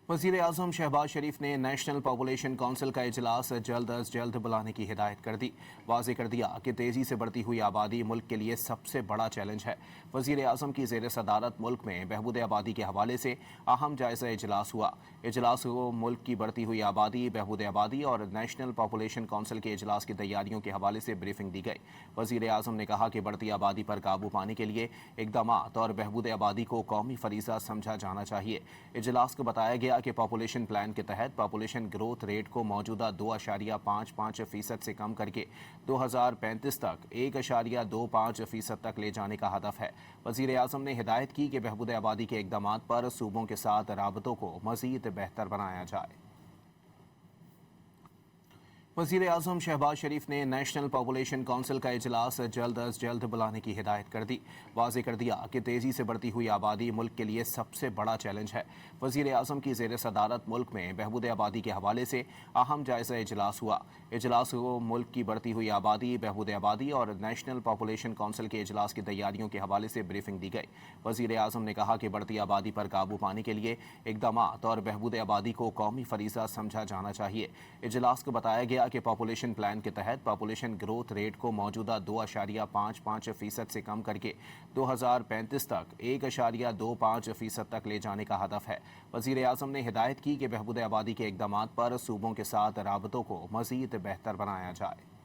वज़ीर आज़म शहबाज शरीफ ने national population council का इजलास जल्द अज जल्द बुलाने की हिदायत कर दी। वाज़ेह कर दिया कि तेज़ी से बढ़ती हुई आबादी मुल्क के लिए सबसे बड़ा चैलेंज है। वज़ीर आज़म की ज़ेर सदारत मुल्क में बहबूद आबादी के हवाले से अहम जायज़ा इजलास हुआ। इजलास को मुल्क की बढ़ती हुई आबादी, बहबूद आबादी और नेशनल पॉपुलेशन काउंसिल के इजलास की तैयारियों के हवाले से ब्रीफिंग दी गई। वज़ीर आज़म ने कहा कि बढ़ती आबादी पर काबू पाने के लिए इक़दामात और बहबूद आबादी को कौमी फरीज़ा समझा जाना चाहिए। इजलास को बताया गया कि पॉपुलेशन प्लान के तहत पॉपुलेशन ग्रोथ रेट को मौजूदा 2.55% से कम करके 2035 तक 1.25% तक ले जाने का हदफ है। वज़ीर आज़म ने हिदायत की कि बहबूद आबादी के इक़दामात पर सूबों के साथ राबतों को मज़ीद बेहतर बनाया जाए। वज़ीर आज़म शहबाज शरीफ ने नेशनल पॉपुलेशन काउंसिल का इजलास जल्द अज जल्द बुलाने की हिदायत कर दी। वाज़ेह कर दिया कि तेज़ी से बढ़ती हुई आबादी मुल्क के लिए सबसे बड़ा चैलेंज है। वज़ीर आज़म की ज़ेर सदारत मुल्क में बहबूद आबादी के हवाले से अहम जायज़ा इजलास हुआ। इजलास को मुल्क की बढ़ती हुई आबादी, बहबूद आबादी और नेशनल पॉपुलेशन काउंसिल के इजलास की तैयारियों के हवाले से ब्रीफिंग दी गई। वज़ीर आज़म ने कहा कि बढ़ती आबादी पर काबू पाने के लिए इक़दामात और बहबूद आबादी को कौमी फरीज़ा समझा जाना चाहिए। इजलास को बताया गया कि पॉपुलेशन प्लान के तहत पॉपुलेशन ग्रोथ रेट को मौजूदा 2.55% से कम करके 2035 तक 1.25% तक ले जाने का हदफ है। वज़ीर आज़म ने हिदायत की कि बहबूद आबादी के इक़दामात पर सूबों के साथ राबतों को मज़ीद बेहतर बनाया जाए।